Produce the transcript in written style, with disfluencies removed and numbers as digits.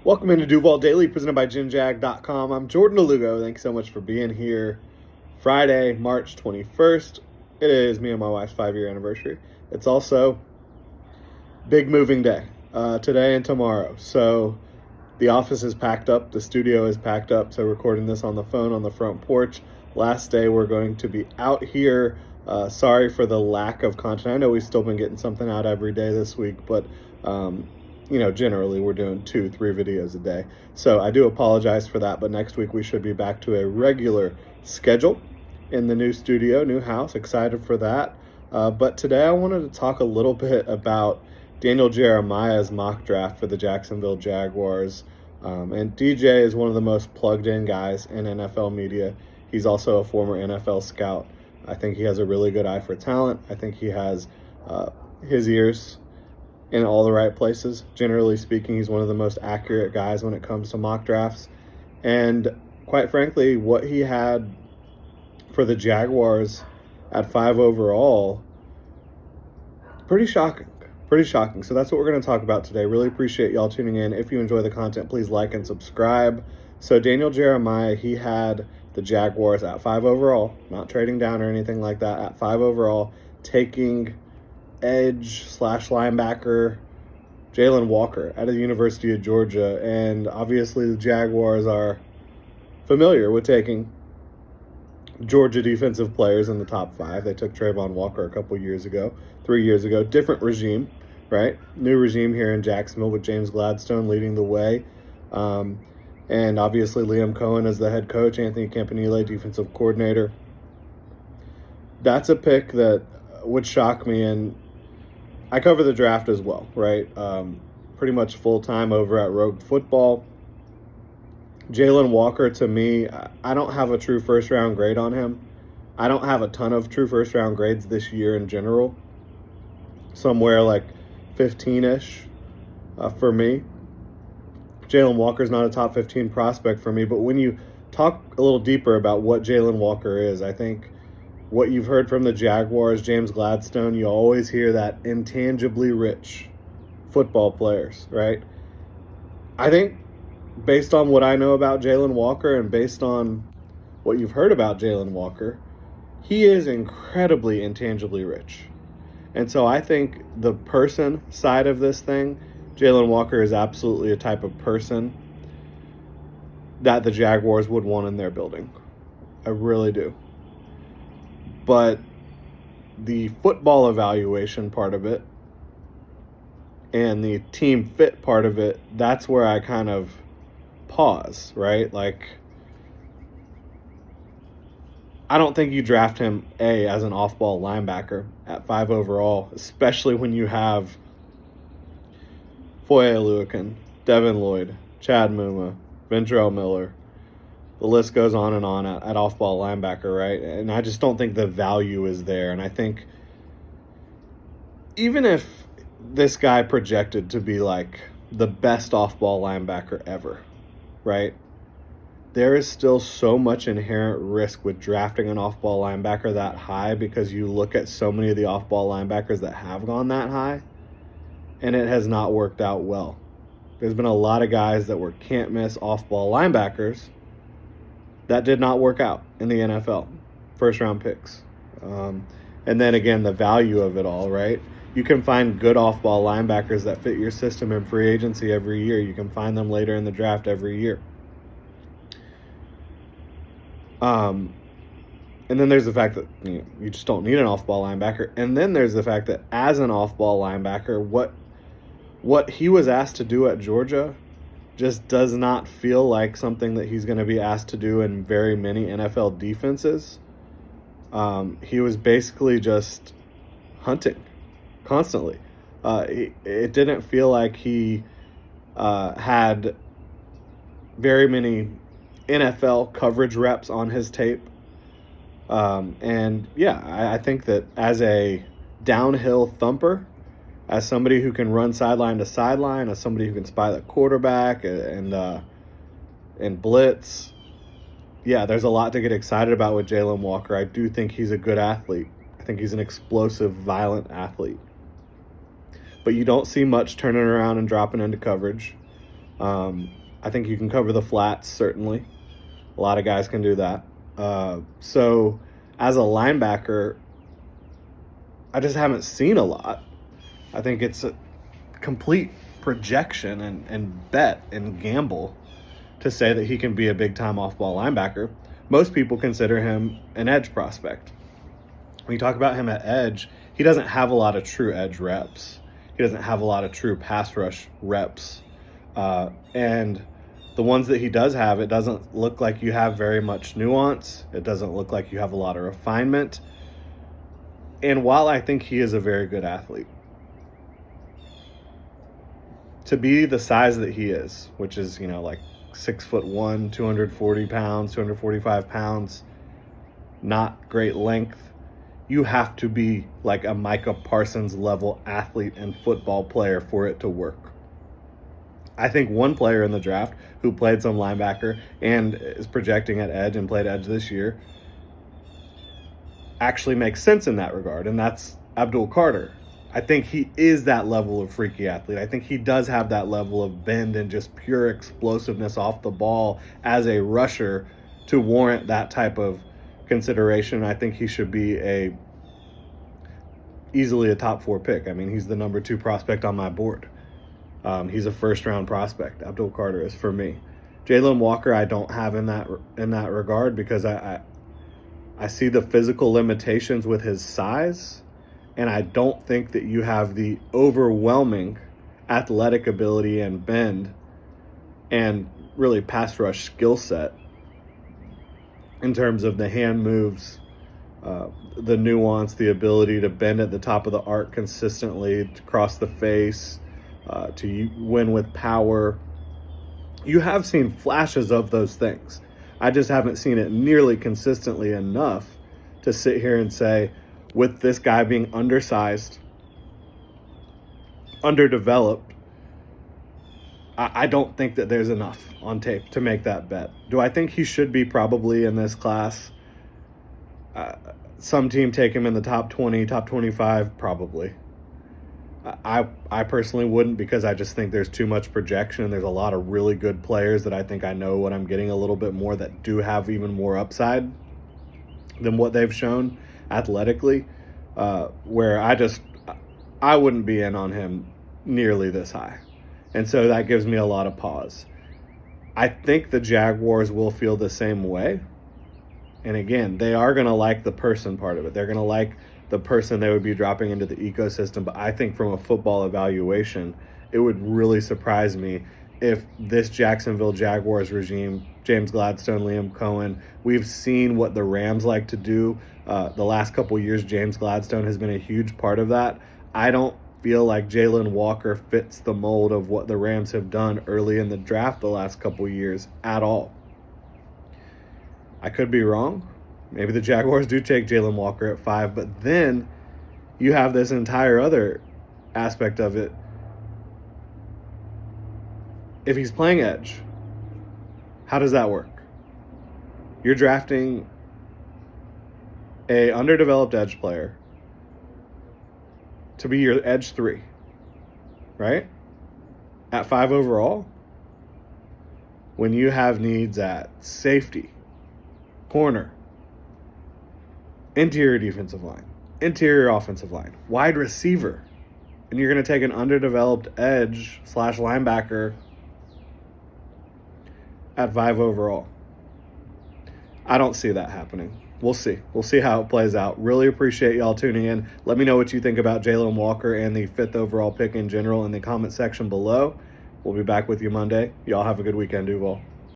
Welcome into Duval Daily, presented by GymJag.com. I'm Jordan DeLugo. Thanks so much for being here. Friday, March 21st. It is me and my wife's 5-year anniversary. It's also big moving day, today and tomorrow. So the office is packed up. The studio is packed up. So recording this on the phone on the front porch. Last day we're going to be out here. Sorry for the lack of content. I know we've still been getting something out every day this week, but generally we're doing 2-3 videos a day. So I do apologize for that, but next week we should be back to a regular schedule in the new studio, new house. Excited for that. But today I wanted to talk a little bit about Daniel Jeremiah's mock draft for the Jacksonville Jaguars. And DJ is one of the most plugged in guys in NFL media. He's also a former NFL scout. I think he has a really good eye for talent. I think he has his ears in all the right places. Generally speaking, he's one of the most accurate guys when it comes to mock drafts. And quite frankly, what he had for the Jaguars at 5 overall, pretty shocking. So that's what we're going to talk about today. Really appreciate y'all tuning in. If you enjoy the content, please like and subscribe. So Daniel Jeremiah, he had the Jaguars at 5 overall, not trading down or anything like that, at 5 overall, taking edge/linebacker Jalon Walker out of the University of Georgia. And obviously the Jaguars are familiar with taking Georgia defensive players in the top 5. They took Trayvon Walker a couple years ago, 3 years ago. Different regime, right? New regime here in Jacksonville with James Gladstone leading the way. And obviously Liam Cohen as the head coach, Anthony Campanile, defensive coordinator. That's a pick that would shock me, and I cover the draft as well, right? Pretty much full-time over at Rogue Football. Jalon Walker, to me, I don't have a true first-round grade on him. I don't have a ton of true first-round grades this year in general. Somewhere like 15-ish for me. Jalon Walker's not a top 15 prospect for me, but when you talk a little deeper about what Jalon Walker is, I think what you've heard from the Jaguars, James Gladstone, you always hear that intangibly rich football players, right? I think based on what I know about Jalon Walker and based on what you've heard about Jalon Walker, he is incredibly intangibly rich. And so I think the person side of this thing, Jalon Walker is absolutely a type of person that the Jaguars would want in their building. I really do. But the football evaluation part of it and the team fit part of it, that's where I kind of pause, right? Like, I don't think you draft him, as an off-ball linebacker at 5 overall, especially when you have Foye Oluokun, Devin Lloyd, Chad Muma, Ventrell Miller. The list goes on and on at off-ball linebacker, right? And I just don't think the value is there. And I think even if this guy projected to be like the best off-ball linebacker ever, right? There is still so much inherent risk with drafting an off-ball linebacker that high, because you look at so many of the off-ball linebackers that have gone that high, and it has not worked out well. There's been a lot of guys that were can't-miss off-ball linebackers that did not work out in the NFL, first-round picks. And then again, the value of it all, right? You can find good off-ball linebackers that fit your system in free agency every year. You can find them later in the draft every year. And then there's the fact that you just don't need an off-ball linebacker. And then there's the fact that as an off-ball linebacker, what he was asked to do at Georgia just does not feel like something that he's going to be asked to do in very many NFL defenses. He was basically just hunting constantly. It didn't feel like he had very many NFL coverage reps on his tape. I think that as a downhill thumper, as somebody who can run sideline to sideline, as somebody who can spy the quarterback and blitz, there's a lot to get excited about with Jalon Walker. I do think he's a good athlete. I think he's an explosive, violent athlete. But you don't see much turning around and dropping into coverage. I think you can cover the flats, certainly. A lot of guys can do that. So as a linebacker, I just haven't seen a lot. I think it's a complete projection and bet and gamble to say that he can be a big-time off-ball linebacker. Most people consider him an edge prospect. When you talk about him at edge, he doesn't have a lot of true edge reps. He doesn't have a lot of true pass rush reps. And the ones that he does have, it doesn't look like you have very much nuance. It doesn't look like you have a lot of refinement. And while I think he is a very good athlete, to be the size that he is, which is, like 6'1", 240 pounds, 245 pounds, not great length, you have to be like a Micah Parsons level athlete and football player for it to work. I think one player in the draft who played some linebacker and is projecting at edge and played edge this year actually makes sense in that regard, and that's Abdul Carter. I think he is that level of freaky athlete. I think he does have that level of bend and just pure explosiveness off the ball as a rusher to warrant that type of consideration. I think he should be easily a top 4 pick. I mean, he's the number 2 prospect on my board. He's a first-round prospect. Abdul Carter is for me. Jalon Walker, I don't have in that regard because I see the physical limitations with his size, and I don't think that you have the overwhelming athletic ability and bend and really pass rush skill set in terms of the hand moves, the nuance, the ability to bend at the top of the arc consistently, to cross the face, to win with power. You have seen flashes of those things. I just haven't seen it nearly consistently enough to sit here and say, with this guy being undersized, underdeveloped, I don't think that there's enough on tape to make that bet. Do I think he should be probably in this class? Some team take him in the top 20, top 25, probably. I personally wouldn't, because I just think there's too much projection. There's a lot of really good players that I think I know what I'm getting a little bit more that do have even more upside than what they've shown athletically, where I wouldn't be in on him nearly this high. And so that gives me a lot of pause. I think the Jaguars will feel the same way. And again, they are going to like the person part of it. They're going to like the person they would be dropping into the ecosystem. But I think from a football evaluation, it would really surprise me if this Jacksonville Jaguars regime, James Gladstone, Liam Cohen, we've seen what the Rams like to do. The last couple years, James Gladstone has been a huge part of that. I don't feel like Jalon Walker fits the mold of what the Rams have done early in the draft the last couple years at all. I could be wrong. Maybe the Jaguars do take Jalon Walker at 5, but then you have this entire other aspect of it. If he's playing edge, how does that work? You're drafting a underdeveloped edge player to be your edge 3, right? At 5 overall, when you have needs at safety, corner, interior defensive line, interior offensive line, wide receiver, and you're going to take an underdeveloped edge / linebacker at 5 overall. I don't see that happening. We'll see. We'll see how it plays out. Really appreciate y'all tuning in. Let me know what you think about Jalon Walker and the 5th overall pick in general in the comment section below. We'll be back with you Monday. Y'all have a good weekend, Duval.